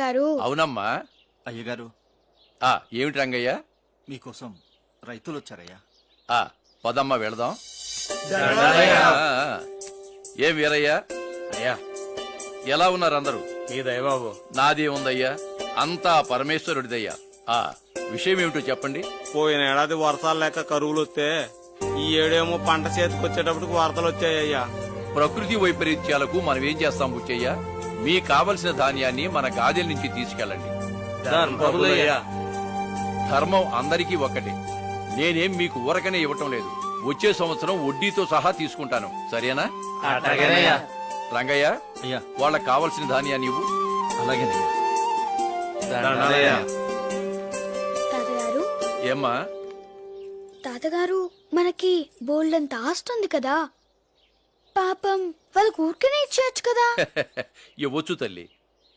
గారు. అవునమ్మా. అయ్యగారు, ఏమిటి రంగయ్య? మీకోసం రైతులు వచ్చారయ్యా. పదమ్మా వెళదాం. ఏం వీరయ్యా? అయ్యా, ఎలా ఉన్నారు అందరూ? మీ దయబాబు. నాదే ఉందయ్యా, అంతా పరమేశ్వరుడిదయ్యా. విషయం ఏమిటో చెప్పండి. పోయిన ఏడాది వర్షాలు లేక కరువులు వస్తే ఈ ఏడేమో పంట చేతికి వచ్చేటప్పటికి వార్తలు వచ్చాయ్యా. ప్రకృతి వైపరీత్యాలకు మనం ఏం చేస్తాం బుచ్చయ్య? మీకు కావలసిన ధాన్యాన్ని మన గాదెల నుంచి తీసుకెళ్ళండి. ధర్మం అందరికీ ఒక్కటే. నేనేం మీకు ఊరకనే ఇవ్వటం లేదు. వచ్చే సంవత్సరం వడ్డీతో సహా తీసుకుంటాను, సరేనా? రంగయ్య, అయ్యా, వాళ్ళకి కావలసిన ధాన్యాన్ని ఇవ్వు. తాతగారు, ఏమ్మా? తాతగారు, మనకి బోల్డంత ఆస్తుంది కదా, పాపం వాళ్ళకి ఊరికనే ఇచ్చేయచ్చు కదా. ఇవ్వచ్చు తల్లి.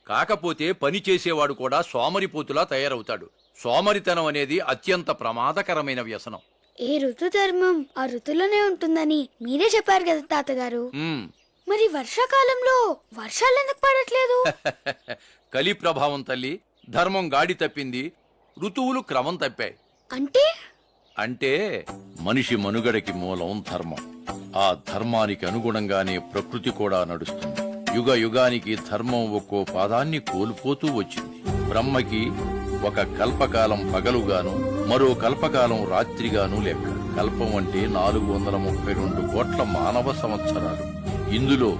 కాకపోతే పని చేసేవాడు కూడా సోమరిపోతులా తయారవుతాడు. సోమరితనం అనేది అత్యంత ప్రమాదకరమైన వ్యసనం. ఏ ఋతు ధర్మం ఆ ఋతులోనే ఉంటుందని మీరే చెప్పారు కదా తాతగారు. మరి వర్షాకాలంలో వర్షాలు ఎందుకు పడట్లేదు? కలి ప్రభావం తల్లి. ధర్మం గాడి తప్పింది, ఋతువులు క్రమం తప్పాయి. అంటే మనిషి మనుగడకి మూలం ధర్మం. ఆ ధర్మానికి అనుగుణంగానే ప్రకృతి కూడా నడుస్తుంది. యుగ యుగానికి ధర్మం ఒక్కో పాదాన్ని కోల్పోతూ వచ్చింది. బ్రహ్మకి ఒక కల్పకాలం పగలుగాను, మరో కల్పకాలం రాత్రిగాను లెక్క. కల్పం అంటే 432 కోట్ల మానవ సంవత్సరాలు. ఇందులో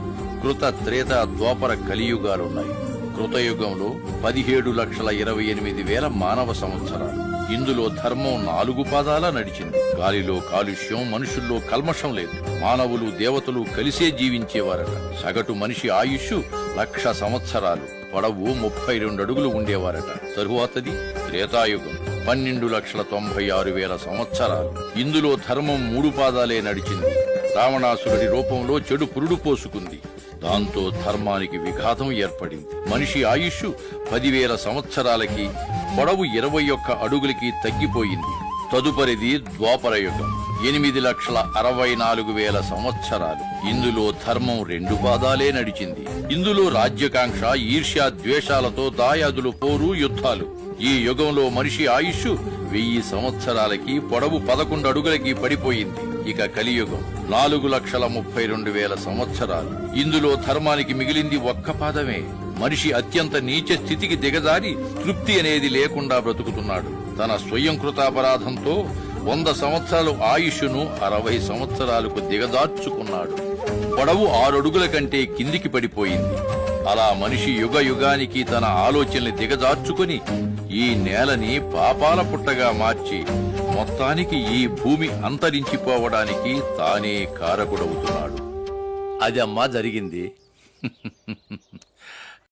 కృత, త్రేత, ద్వాపర, కలియుగాలున్నాయి. కృతయుగంలో 17,28,000 మానవ సంవత్సరాలు. ఇందులో ధర్మం 4 పాదాల నడిచింది. గాలిలో కాలుష్యం, మనుషుల్లో కల్మషం లేదు. మానవులు, దేవతలు కలిసే జీవించేవారట. సగటు మనిషి ఆయుష్ 1,00,000 సంవత్సరాలు. పొడవు 32 అడుగులు ఉండేవారట. తరువాతది త్రేతాయుగం, 12,96,000 సంవత్సరాలు. ఇందులో ధర్మం 3 పాదాలే నడిచింది. రావణాసురుడి రూపంలో చెడు పురుడు పోసుకుంది. దాంతో ధర్మానికి విఘాతం ఏర్పడింది. మనిషి ఆయుష్ 10,000 సంవత్సరాలకి, పొడవు 21 అడుగులకి తగ్గిపోయింది. తదుపరిది ద్వాపరయుగం, 8,64,000 సంవత్సరాలు. ఇందులో ధర్మం 2 పాదాలే నడిచింది. ఇందులో రాజ్యకాంక్ష, ఈర్ష్య, ద్వేషాలతో దాయాదులు, పోరు, యుద్ధాలు. ఈ యుగంలో మనిషి ఆయుష్ 1000 సంవత్సరాలకి, పొడవు 11 అడుగులకి పడిపోయింది. ఇక కలియుగం 4,32,000 సంవత్సరాలు. ఇందులో ధర్మానికి మిగిలింది 1 పాదమే. మనిషి అత్యంత నీచ స్థితికి దిగజారి తృప్తి అనేది లేకుండా బ్రతుకుతున్నాడు. తన స్వయం కృతాపరాధంతో 100 సంవత్సరాలు ఆయుష్ను 60 సంవత్సరాలకు దిగజార్చుకున్నాడు. పొడవు 6 అడుగుల కంటే కిందికి పడిపోయింది. అలా మనిషి యుగ యుగానికి తన ఆలోచనల్ని దిగజార్చుకుని ఈ నేలని పాపాల పుట్టగా మార్చి మొత్తానికి ఈ భూమి అంతరించిపోవడానికి తానే కారకుడవుతున్నాడు. అది అమ్మా జరిగింది.